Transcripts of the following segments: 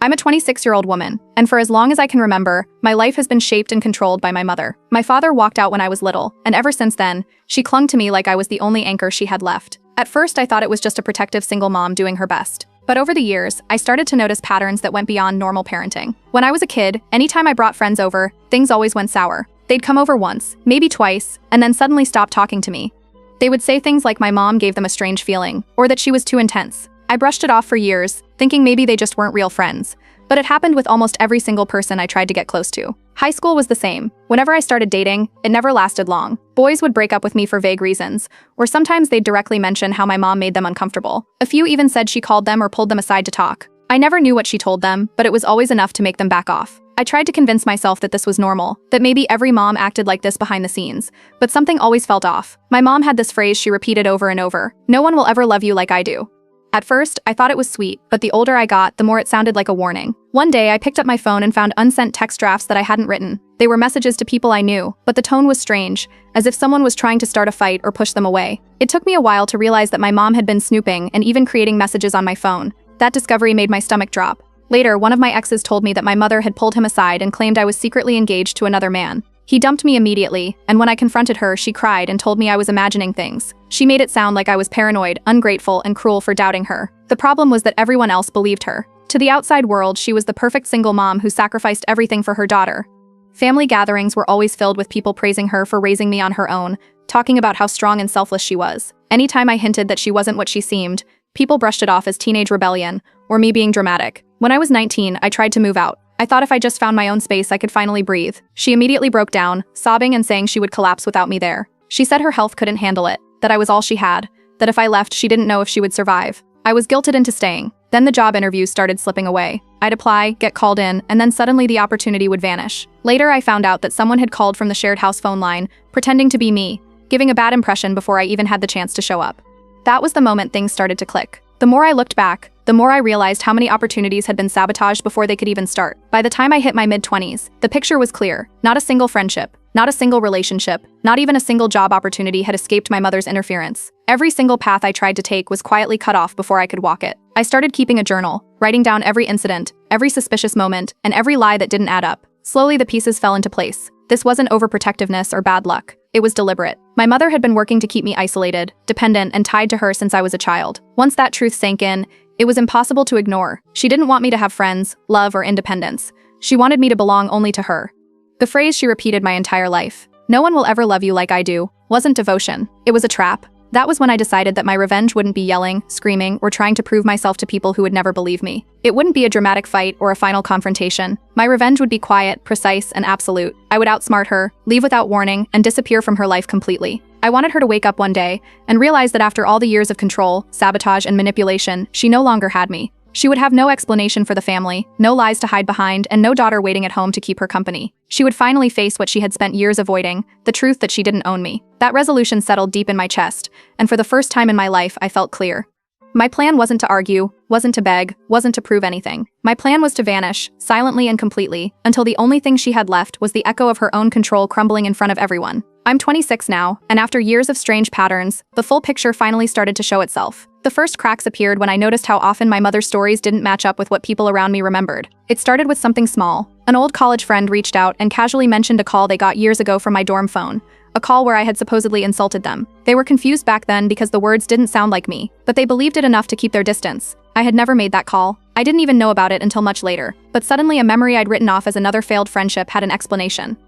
I'm a 26-year-old woman, and for as long as I can remember, my life has been shaped and controlled by my mother. My father walked out when I was little, and ever since then, she clung to me like I was the only anchor she had left. At first, I thought it was just a protective single mom doing her best. But over the years, I started to notice patterns that went beyond normal parenting. When I was a kid, anytime I brought friends over, things always went sour. They'd come over once, maybe twice, and then suddenly stop talking to me. They would say things like my mom gave them a strange feeling, or that she was too intense. I brushed it off for years, thinking maybe they just weren't real friends. But it happened with almost every single person I tried to get close to. High school was the same. Whenever I started dating, it never lasted long. Boys would break up with me for vague reasons, or sometimes they'd directly mention how my mom made them uncomfortable. A few even said she called them or pulled them aside to talk. I never knew what she told them, but it was always enough to make them back off. I tried to convince myself that this was normal, that maybe every mom acted like this behind the scenes, but something always felt off. My mom had this phrase she repeated over and over: "No one will ever love you like I do." At first, I thought it was sweet, but the older I got, the more it sounded like a warning. One day, I picked up my phone and found unsent text drafts that I hadn't written. They were messages to people I knew, but the tone was strange, as if someone was trying to start a fight or push them away. It took me a while to realize that my mom had been snooping and even creating messages on my phone. That discovery made my stomach drop. Later, one of my exes told me that my mother had pulled him aside and claimed I was secretly engaged to another man. He dumped me immediately, and when I confronted her, she cried and told me I was imagining things. She made it sound like I was paranoid, ungrateful, and cruel for doubting her. The problem was that everyone else believed her. To the outside world, she was the perfect single mom who sacrificed everything for her daughter. Family gatherings were always filled with people praising her for raising me on her own, talking about how strong and selfless she was. Anytime I hinted that she wasn't what she seemed, people brushed it off as teenage rebellion, or me being dramatic. When I was 19, I tried to move out. I thought if I just found my own space, I could finally breathe. She immediately broke down, sobbing and saying she would collapse without me there. She said her health couldn't handle it, that I was all she had, that if I left, she didn't know if she would survive. I was guilted into staying. Then the job interviews started slipping away. I'd apply, get called in, and then suddenly the opportunity would vanish. Later, I found out that someone had called from the shared house phone line, pretending to be me, giving a bad impression before I even had the chance to show up. That was the moment things started to click. The more I looked back, the more I realized how many opportunities had been sabotaged before they could even start. By the time I hit my mid-20s, the picture was clear. Not a single friendship, not a single relationship, not even a single job opportunity had escaped my mother's interference. Every single path I tried to take was quietly cut off before I could walk it. I started keeping a journal, writing down every incident, every suspicious moment, and every lie that didn't add up. Slowly, the pieces fell into place. This wasn't overprotectiveness or bad luck. It was deliberate. My mother had been working to keep me isolated, dependent, and tied to her since I was a child. Once that truth sank in, it was impossible to ignore. She didn't want me to have friends, love, or independence. She wanted me to belong only to her. The phrase she repeated my entire life, "No one will ever love you like I do," wasn't devotion. It was a trap. That was when I decided that my revenge wouldn't be yelling, screaming, or trying to prove myself to people who would never believe me. It wouldn't be a dramatic fight or a final confrontation. My revenge would be quiet, precise, and absolute. I would outsmart her, leave without warning, and disappear from her life completely. I wanted her to wake up one day and realize that after all the years of control, sabotage, and manipulation, she no longer had me. She would have no explanation for the family, no lies to hide behind, and no daughter waiting at home to keep her company. She would finally face what she had spent years avoiding, the truth that she didn't own me. That resolution settled deep in my chest, and for the first time in my life, I felt clear. My plan wasn't to argue, wasn't to beg, wasn't to prove anything. My plan was to vanish, silently and completely, until the only thing she had left was the echo of her own control crumbling in front of everyone. I'm 26 now, and after years of strange patterns, the full picture finally started to show itself. The first cracks appeared when I noticed how often my mother's stories didn't match up with what people around me remembered. It started with something small. An old college friend reached out and casually mentioned a call they got years ago from my dorm phone, a call where I had supposedly insulted them. They were confused back then because the words didn't sound like me, but they believed it enough to keep their distance. I had never made that call. I didn't even know about it until much later, but suddenly a memory I'd written off as another failed friendship had an explanation.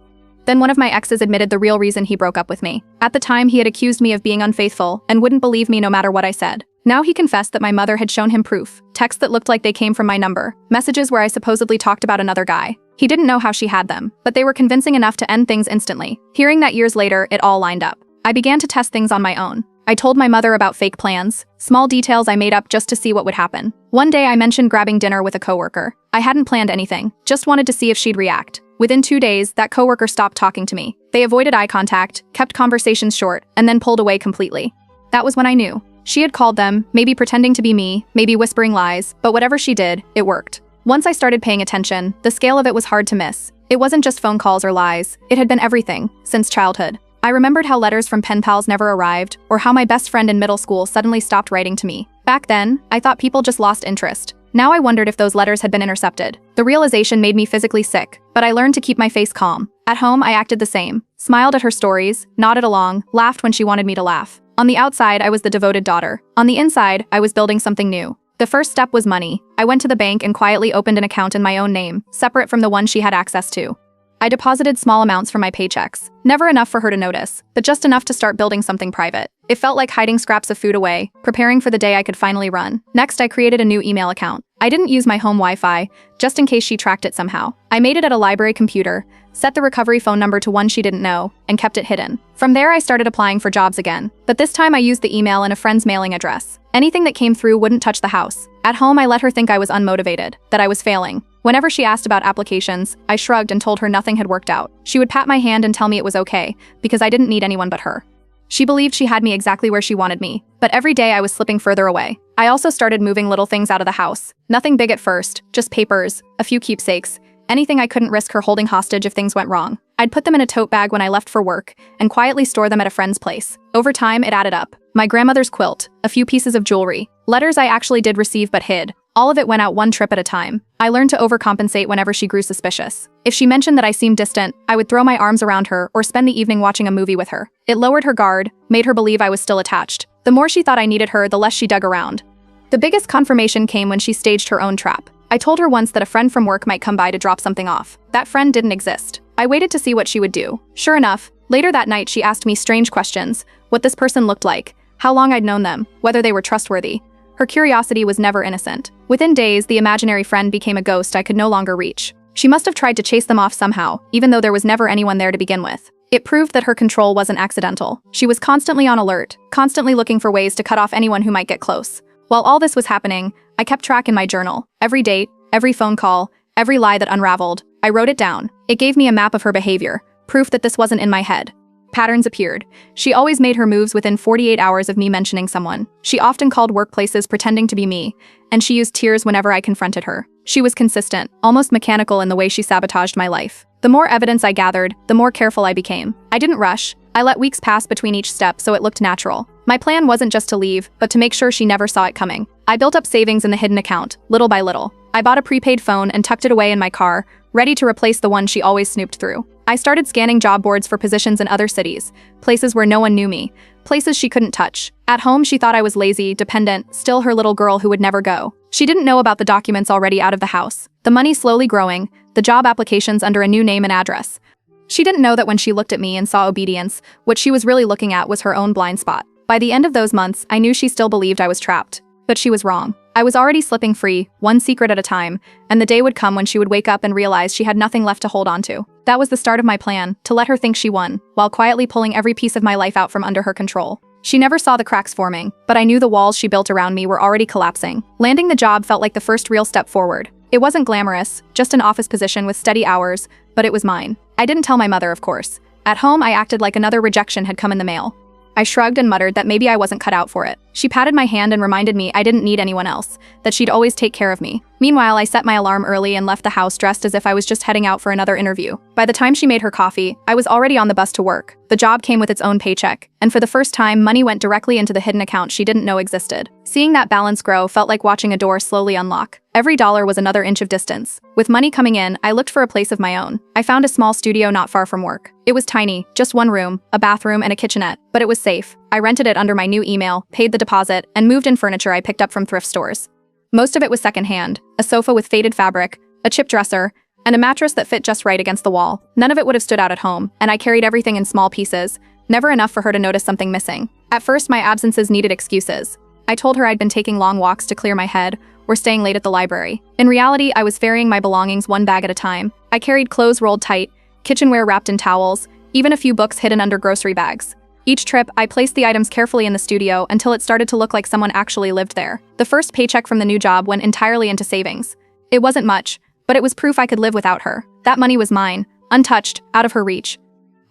Then one of my exes admitted the real reason he broke up with me. At the time, he had accused me of being unfaithful and wouldn't believe me no matter what I said. Now he confessed that my mother had shown him proof, texts that looked like they came from my number, messages where I supposedly talked about another guy. He didn't know how she had them, but they were convincing enough to end things instantly. Hearing that years later, it all lined up. I began to test things on my own. I told my mother about fake plans, small details I made up just to see what would happen. One day I mentioned grabbing dinner with a coworker. I hadn't planned anything, just wanted to see if she'd react. Within 2 days, that coworker stopped talking to me. They avoided eye contact, kept conversations short, and then pulled away completely. That was when I knew. She had called them, maybe pretending to be me, maybe whispering lies, but whatever she did, it worked. Once I started paying attention, the scale of it was hard to miss. It wasn't just phone calls or lies, it had been everything, since childhood. I remembered how letters from pen pals never arrived, or how my best friend in middle school suddenly stopped writing to me. Back then, I thought people just lost interest. Now I wondered if those letters had been intercepted. The realization made me physically sick, but I learned to keep my face calm. At home, I acted the same. Smiled at her stories, nodded along, laughed when she wanted me to laugh. On the outside, I was the devoted daughter. On the inside, I was building something new. The first step was money. I went to the bank and quietly opened an account in my own name, separate from the one she had access to. I deposited small amounts from my paychecks. Never enough for her to notice, but just enough to start building something private. It felt like hiding scraps of food away, preparing for the day I could finally run. Next, I created a new email account. I didn't use my home Wi-Fi, just in case she tracked it somehow. I made it at a library computer, set the recovery phone number to one she didn't know, and kept it hidden. From there, I started applying for jobs again. But this time I used the email and a friend's mailing address. Anything that came through wouldn't touch the house. At home, I let her think I was unmotivated, that I was failing. Whenever she asked about applications, I shrugged and told her nothing had worked out. She would pat my hand and tell me it was okay, because I didn't need anyone but her. She believed she had me exactly where she wanted me, but every day I was slipping further away. I also started moving little things out of the house. Nothing big at first, just papers, a few keepsakes, anything I couldn't risk her holding hostage if things went wrong. I'd put them in a tote bag when I left for work, and quietly store them at a friend's place. Over time, it added up. My grandmother's quilt, a few pieces of jewelry, letters I actually did receive but hid. All of it went out one trip at a time. I learned to overcompensate whenever she grew suspicious. If she mentioned that I seemed distant, I would throw my arms around her or spend the evening watching a movie with her. It lowered her guard, made her believe I was still attached. The more she thought I needed her, the less she dug around. The biggest confirmation came when she staged her own trap. I told her once that a friend from work might come by to drop something off. That friend didn't exist. I waited to see what she would do. Sure enough, later that night she asked me strange questions, what this person looked like, how long I'd known them, whether they were trustworthy. Her curiosity was never innocent. Within days, the imaginary friend became a ghost I could no longer reach. She must have tried to chase them off somehow, even though there was never anyone there to begin with. It proved that her control wasn't accidental. She was constantly on alert, constantly looking for ways to cut off anyone who might get close. While all this was happening, I kept track in my journal. Every date, every phone call, every lie that unraveled, I wrote it down. It gave me a map of her behavior, proof that this wasn't in my head. Patterns appeared. She always made her moves within 48 hours of me mentioning someone. She often called workplaces pretending to be me, and she used tears whenever I confronted her. She was consistent, almost mechanical in the way she sabotaged my life. The more evidence I gathered, the more careful I became. I didn't rush. I let weeks pass between each step so it looked natural. My plan wasn't just to leave, but to make sure she never saw it coming. I built up savings in the hidden account, little by little. I bought a prepaid phone and tucked it away in my car, ready to replace the one she always snooped through. I started scanning job boards for positions in other cities, places where no one knew me, places she couldn't touch. At home, she thought I was lazy, dependent, still her little girl who would never go. She didn't know about the documents already out of the house, the money slowly growing, the job applications under a new name and address. She didn't know that when she looked at me and saw obedience, what she was really looking at was her own blind spot. By the end of those months, I knew she still believed I was trapped. But she was wrong. I was already slipping free, one secret at a time, and the day would come when she would wake up and realize she had nothing left to hold on to. That was the start of my plan, to let her think she won, while quietly pulling every piece of my life out from under her control. She never saw the cracks forming, but I knew the walls she built around me were already collapsing. Landing the job felt like the first real step forward. It wasn't glamorous, just an office position with steady hours, but it was mine. I didn't tell my mother, of course. At home, I acted like another rejection had come in the mail. I shrugged and muttered that maybe I wasn't cut out for it. She patted my hand and reminded me I didn't need anyone else, that she'd always take care of me. Meanwhile, I set my alarm early and left the house dressed as if I was just heading out for another interview. By the time she made her coffee, I was already on the bus to work. The job came with its own paycheck, and for the first time, money went directly into the hidden account she didn't know existed. Seeing that balance grow felt like watching a door slowly unlock. Every dollar was another inch of distance. With money coming in, I looked for a place of my own. I found a small studio not far from work. It was tiny, just one room, a bathroom, and a kitchenette, but it was safe. I rented it under my new email, paid the deposit, and moved in furniture I picked up from thrift stores. Most of it was secondhand, a sofa with faded fabric, a chip dresser, and a mattress that fit just right against the wall. None of it would have stood out at home, and I carried everything in small pieces, never enough for her to notice something missing. At first, my absences needed excuses. I told her I'd been taking long walks to clear my head, or staying late at the library. In reality, I was ferrying my belongings one bag at a time. I carried clothes rolled tight, kitchenware wrapped in towels, even a few books hidden under grocery bags. Each trip, I placed the items carefully in the studio until it started to look like someone actually lived there. The first paycheck from the new job went entirely into savings. It wasn't much, but it was proof I could live without her. That money was mine, untouched, out of her reach.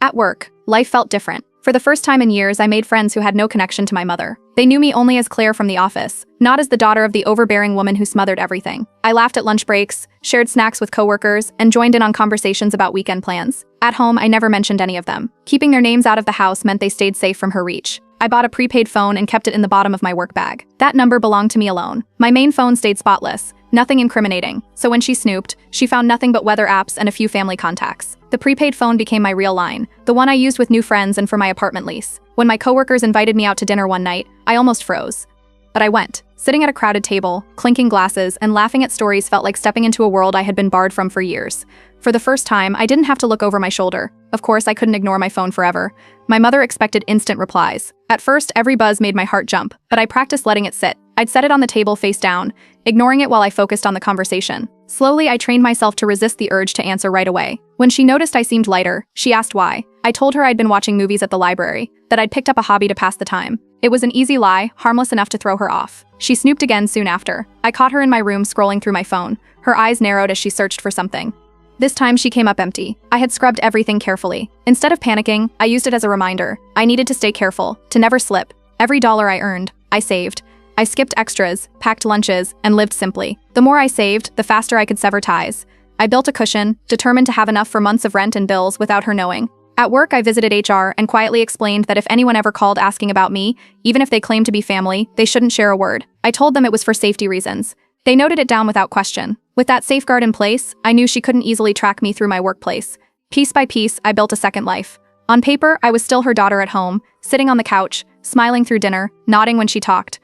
At work, life felt different. For the first time in years, I made friends who had no connection to my mother. They knew me only as Claire from the office, not as the daughter of the overbearing woman who smothered everything. I laughed at lunch breaks, shared snacks with coworkers, and joined in on conversations about weekend plans. At home, I never mentioned any of them. Keeping their names out of the house meant they stayed safe from her reach. I bought a prepaid phone and kept it in the bottom of my work bag. That number belonged to me alone. My main phone stayed spotless, nothing incriminating, so when she snooped, she found nothing but weather apps and a few family contacts. The prepaid phone became my real line, the one I used with new friends and for my apartment lease. When my coworkers invited me out to dinner one night, I almost froze. But I went. Sitting at a crowded table, clinking glasses, and laughing at stories felt like stepping into a world I had been barred from for years. For the first time, I didn't have to look over my shoulder. Of course, I couldn't ignore my phone forever. My mother expected instant replies. At first, every buzz made my heart jump, but I practiced letting it sit. I'd set it on the table face down, ignoring it while I focused on the conversation. Slowly, I trained myself to resist the urge to answer right away. When she noticed I seemed lighter, she asked why. I told her I'd been watching movies at the library, that I'd picked up a hobby to pass the time. It was an easy lie, harmless enough to throw her off. She snooped again soon after. I caught her in my room scrolling through my phone. Her eyes narrowed as she searched for something. This time she came up empty. I had scrubbed everything carefully. Instead of panicking, I used it as a reminder. I needed to stay careful, to never slip. Every dollar I earned, I saved. I skipped extras, packed lunches, and lived simply. The more I saved, the faster I could sever ties. I built a cushion, determined to have enough for months of rent and bills without her knowing. At work, I visited HR and quietly explained that if anyone ever called asking about me, even if they claimed to be family, they shouldn't share a word. I told them it was for safety reasons. They noted it down without question. With that safeguard in place, I knew she couldn't easily track me through my workplace. Piece by piece, I built a second life. On paper, I was still her daughter at home, sitting on the couch, smiling through dinner, nodding when she talked.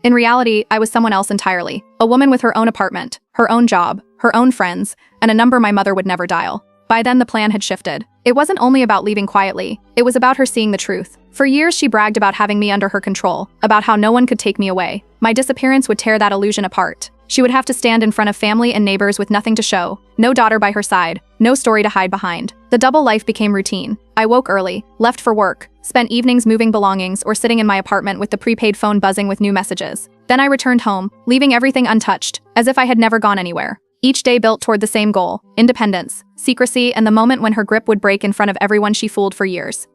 In reality, I was someone else entirely. A woman with her own apartment, her own job, her own friends, and a number my mother would never dial. By then, the plan had shifted. It wasn't only about leaving quietly, it was about her seeing the truth. For years, she bragged about having me under her control, about how no one could take me away. My disappearance would tear that illusion apart. She would have to stand in front of family and neighbors with nothing to show, no daughter by her side, no story to hide behind. The double life became routine. I woke early, left for work, spent evenings moving belongings or sitting in my apartment with the prepaid phone buzzing with new messages. Then I returned home, leaving everything untouched, as if I had never gone anywhere. Each day built toward the same goal: independence, secrecy, and the moment when her grip would break in front of everyone she fooled for years.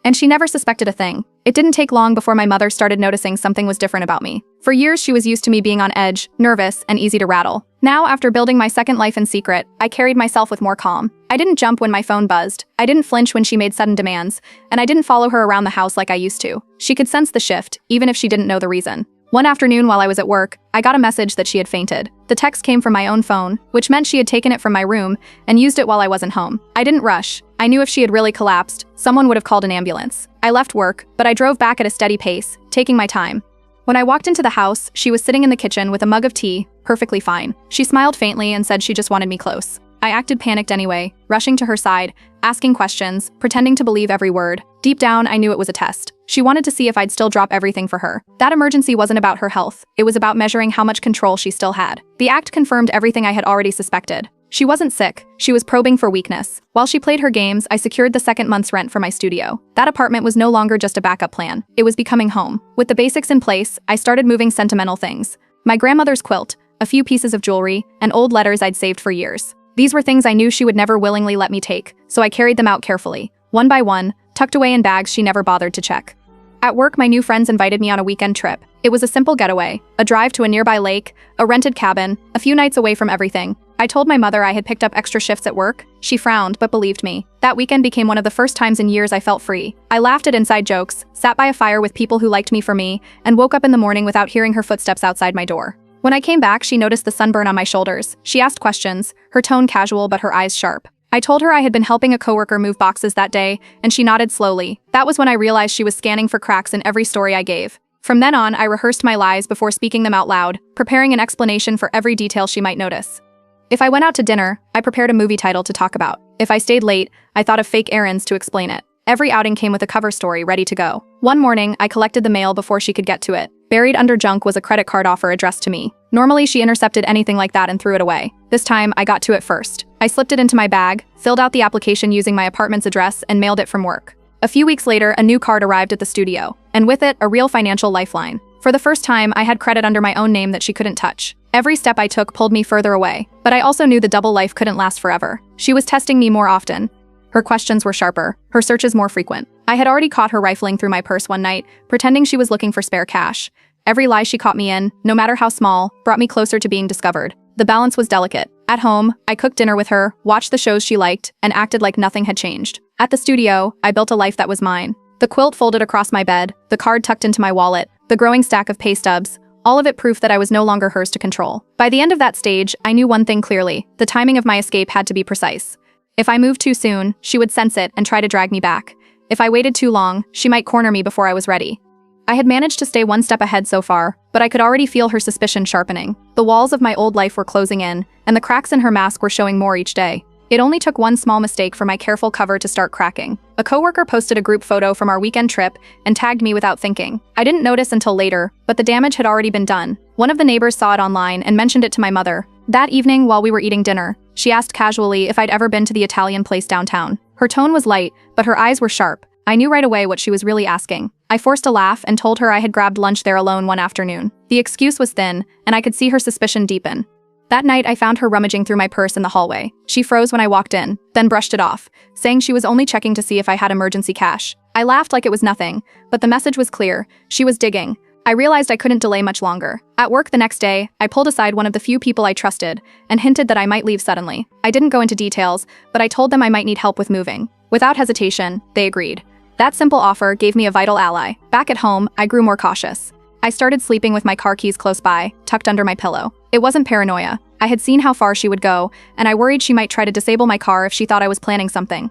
And she never suspected a thing. It didn't take long before my mother started noticing something was different about me. For years, she was used to me being on edge, nervous, and easy to rattle. Now, after building my second life in secret, I carried myself with more calm. I didn't jump when my phone buzzed, I didn't flinch when she made sudden demands, and I didn't follow her around the house like I used to. She could sense the shift, even if she didn't know the reason. One afternoon while I was at work, I got a message that she had fainted. The text came from my own phone, which meant she had taken it from my room and used it while I wasn't home. I didn't rush. I knew if she had really collapsed, someone would have called an ambulance. I left work, but I drove back at a steady pace, taking my time. When I walked into the house, she was sitting in the kitchen with a mug of tea, perfectly fine. She smiled faintly and said she just wanted me close. I acted panicked anyway, rushing to her side, asking questions, pretending to believe every word. Deep down, I knew it was a test. She wanted to see if I'd still drop everything for her. That emergency wasn't about her health. It was about measuring how much control she still had. The act confirmed everything I had already suspected. She wasn't sick. She was probing for weakness. While she played her games, I secured the second month's rent for my studio. That apartment was no longer just a backup plan. It was becoming home. With the basics in place, I started moving sentimental things. My grandmother's quilt, a few pieces of jewelry, and old letters I'd saved for years. These were things I knew she would never willingly let me take, so I carried them out carefully, one by one, tucked away in bags she never bothered to check. At work, my new friends invited me on a weekend trip. It was a simple getaway, a drive to a nearby lake, a rented cabin, a few nights away from everything. I told my mother I had picked up extra shifts at work. She frowned, but believed me. That weekend became one of the first times in years I felt free. I laughed at inside jokes, sat by a fire with people who liked me for me, and woke up in the morning without hearing her footsteps outside my door. When I came back, she noticed the sunburn on my shoulders. She asked questions, her tone casual but her eyes sharp. I told her I had been helping a coworker move boxes that day, and she nodded slowly. That was when I realized she was scanning for cracks in every story I gave. From then on, I rehearsed my lies before speaking them out loud, preparing an explanation for every detail she might notice. If I went out to dinner, I prepared a movie title to talk about. If I stayed late, I thought of fake errands to explain it. Every outing came with a cover story ready to go. One morning, I collected the mail before she could get to it. Buried under junk was a credit card offer addressed to me. Normally, she intercepted anything like that and threw it away. This time, I got to it first. I slipped it into my bag, filled out the application using my apartment's address, and mailed it from work. A few weeks later, a new card arrived at the studio, and with it, a real financial lifeline. For the first time, I had credit under my own name that she couldn't touch. Every step I took pulled me further away, but I also knew the double life couldn't last forever. She was testing me more often. Her questions were sharper, her searches more frequent. I had already caught her rifling through my purse one night, pretending she was looking for spare cash. Every lie she caught me in, no matter how small, brought me closer to being discovered. The balance was delicate. At home, I cooked dinner with her, watched the shows she liked, and acted like nothing had changed. At the studio, I built a life that was mine. The quilt folded across my bed, the card tucked into my wallet, the growing stack of pay stubs, all of it proof that I was no longer hers to control. By the end of that stage, I knew one thing clearly: the timing of my escape had to be precise. If I moved too soon, she would sense it and try to drag me back. If I waited too long, she might corner me before I was ready. I had managed to stay one step ahead so far, but I could already feel her suspicion sharpening. The walls of my old life were closing in, and the cracks in her mask were showing more each day. It only took one small mistake for my careful cover to start cracking. A coworker posted a group photo from our weekend trip and tagged me without thinking. I didn't notice until later, but the damage had already been done. One of the neighbors saw it online and mentioned it to my mother. That evening, while we were eating dinner, she asked casually if I'd ever been to the Italian place downtown. Her tone was light, but her eyes were sharp. I knew right away what she was really asking. I forced a laugh and told her I had grabbed lunch there alone one afternoon. The excuse was thin, and I could see her suspicion deepen. That night, I found her rummaging through my purse in the hallway. She froze when I walked in, then brushed it off, saying she was only checking to see if I had emergency cash. I laughed like it was nothing, but the message was clear. She was digging. I realized I couldn't delay much longer. At work the next day, I pulled aside one of the few people I trusted and hinted that I might leave suddenly. I didn't go into details, but I told them I might need help with moving. Without hesitation, they agreed. That simple offer gave me a vital ally. Back at home, I grew more cautious. I started sleeping with my car keys close by, tucked under my pillow. It wasn't paranoia. I had seen how far she would go, and I worried she might try to disable my car if she thought I was planning something.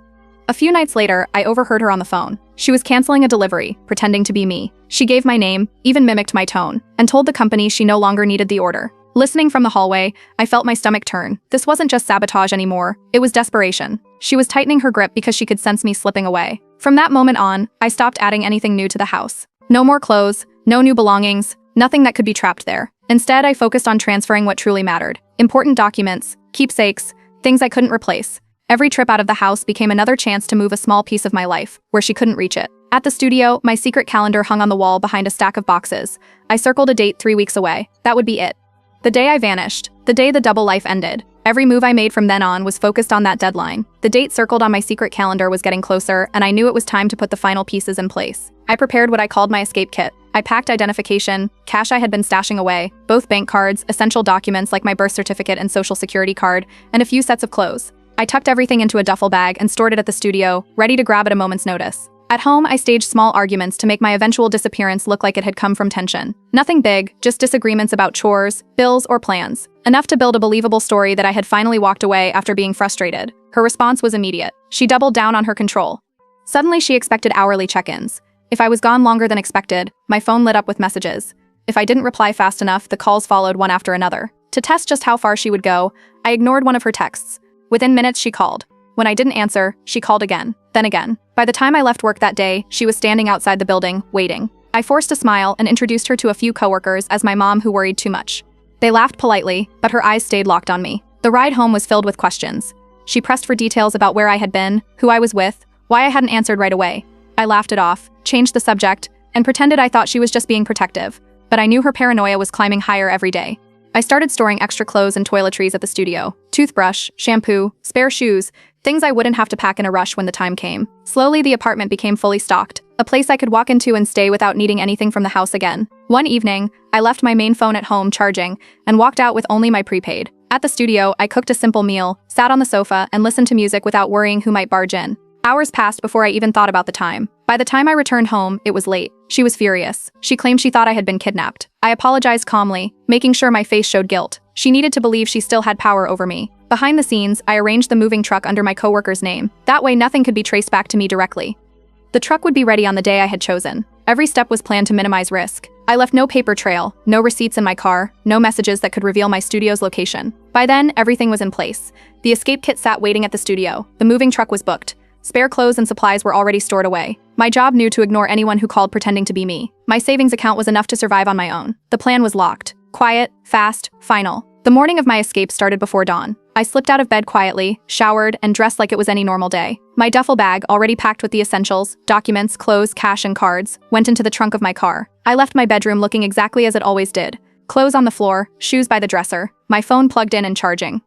A few nights later, I overheard her on the phone. She was canceling a delivery, pretending to be me. She gave my name, even mimicked my tone, and told the company she no longer needed the order. Listening from the hallway, I felt my stomach turn. This wasn't just sabotage anymore, it was desperation. She was tightening her grip because she could sense me slipping away. From that moment on, I stopped adding anything new to the house. No more clothes, no new belongings, nothing that could be trapped there. Instead, I focused on transferring what truly mattered. Important documents, keepsakes, things I couldn't replace. Every trip out of the house became another chance to move a small piece of my life, where she couldn't reach it. At the studio, my secret calendar hung on the wall behind a stack of boxes. I circled a date 3 weeks away. That would be it. The day I vanished, the day the double life ended. Every move I made from then on was focused on that deadline. The date circled on my secret calendar was getting closer, and I knew it was time to put the final pieces in place. I prepared what I called my escape kit. I packed identification, cash I had been stashing away, both bank cards, essential documents like my birth certificate and social security card, and a few sets of clothes. I tucked everything into a duffel bag and stored it at the studio, ready to grab at a moment's notice. At home, I staged small arguments to make my eventual disappearance look like it had come from tension. Nothing big, just disagreements about chores, bills, or plans. Enough to build a believable story that I had finally walked away after being frustrated. Her response was immediate. She doubled down on her control. Suddenly, she expected hourly check-ins. If I was gone longer than expected, my phone lit up with messages. If I didn't reply fast enough, the calls followed one after another. To test just how far she would go, I ignored one of her texts. Within minutes, she called. When I didn't answer, she called again, then again. By the time I left work that day, she was standing outside the building, waiting. I forced a smile and introduced her to a few coworkers as my mom who worried too much. They laughed politely, but her eyes stayed locked on me. The ride home was filled with questions. She pressed for details about where I had been, who I was with, why I hadn't answered right away. I laughed it off, changed the subject, and pretended I thought she was just being protective. But I knew her paranoia was climbing higher every day. I started storing extra clothes and toiletries at the studio. Toothbrush, shampoo, spare shoes, things I wouldn't have to pack in a rush when the time came. Slowly, the apartment became fully stocked, a place I could walk into and stay without needing anything from the house again. One evening, I left my main phone at home charging and walked out with only my prepaid. At the studio, I cooked a simple meal, sat on the sofa, and listened to music without worrying who might barge in. Hours passed before I even thought about the time. By the time I returned home, it was late. She was furious. She claimed she thought I had been kidnapped. I apologized calmly, making sure my face showed guilt. She needed to believe she still had power over me. Behind the scenes, I arranged the moving truck under my coworker's name. That way nothing could be traced back to me directly. The truck would be ready on the day I had chosen. Every step was planned to minimize risk. I left no paper trail, no receipts in my car, no messages that could reveal my studio's location. By then, everything was in place. The escape kit sat waiting at the studio. The moving truck was booked. Spare clothes and supplies were already stored away. My job knew to ignore anyone who called pretending to be me. My savings account was enough to survive on my own. The plan was locked. Quiet, fast, final. The morning of my escape started before dawn. I slipped out of bed quietly, showered, and dressed like it was any normal day. My duffel bag, already packed with the essentials, documents, clothes, cash, and cards, went into the trunk of my car. I left my bedroom looking exactly as it always did. Clothes on the floor, shoes by the dresser, my phone plugged in and charging.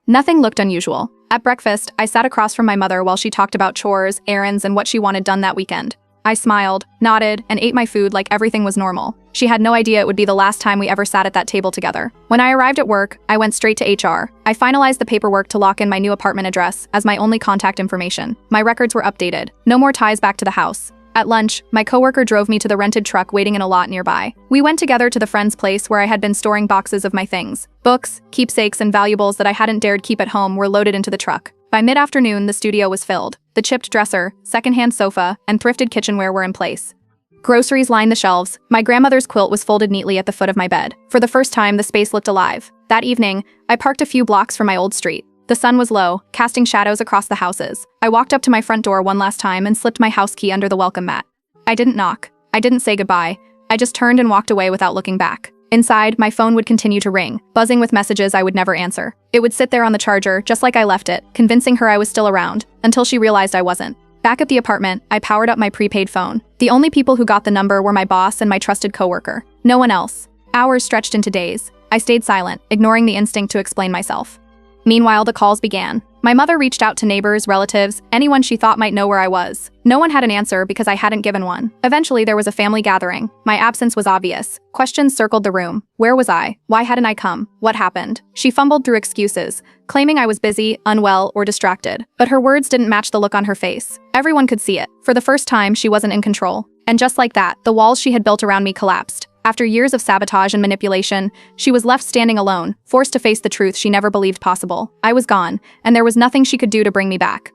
Nothing looked unusual. At breakfast, I sat across from my mother while she talked about chores, errands, and what she wanted done that weekend. I smiled, nodded, and ate my food like everything was normal. She had no idea it would be the last time we ever sat at that table together. When I arrived at work, I went straight to HR. I finalized the paperwork to lock in my new apartment address as my only contact information. My records were updated. No more ties back to the house. At lunch, my coworker drove me to the rented truck waiting in a lot nearby. We went together to the friend's place where I had been storing boxes of my things. Books, keepsakes, and valuables that I hadn't dared keep at home were loaded into the truck. By mid-afternoon, the studio was filled. The chipped dresser, secondhand sofa, and thrifted kitchenware were in place. Groceries lined the shelves. My grandmother's quilt was folded neatly at the foot of my bed. For the first time, the space looked alive. That evening, I parked a few blocks from my old street. The sun was low, casting shadows across the houses. I walked up to my front door one last time and slipped my house key under the welcome mat. I didn't knock. I didn't say goodbye. I just turned and walked away without looking back. Inside, my phone would continue to ring, buzzing with messages I would never answer. It would sit there on the charger, just like I left it, convincing her I was still around, until she realized I wasn't. Back at the apartment, I powered up my prepaid phone. The only people who got the number were my boss and my trusted coworker. No one else. Hours stretched into days. I stayed silent, ignoring the instinct to explain myself. Meanwhile, the calls began. My mother reached out to neighbors, relatives, anyone she thought might know where I was. No one had an answer because I hadn't given one. Eventually, there was a family gathering. My absence was obvious. Questions circled the room. Where was I? Why hadn't I come? What happened? She fumbled through excuses, claiming I was busy, unwell, or distracted. But her words didn't match the look on her face. Everyone could see it. For the first time, she wasn't in control. And just like that, the walls she had built around me collapsed. After years of sabotage and manipulation, she was left standing alone, forced to face the truth she never believed possible. I was gone, and there was nothing she could do to bring me back.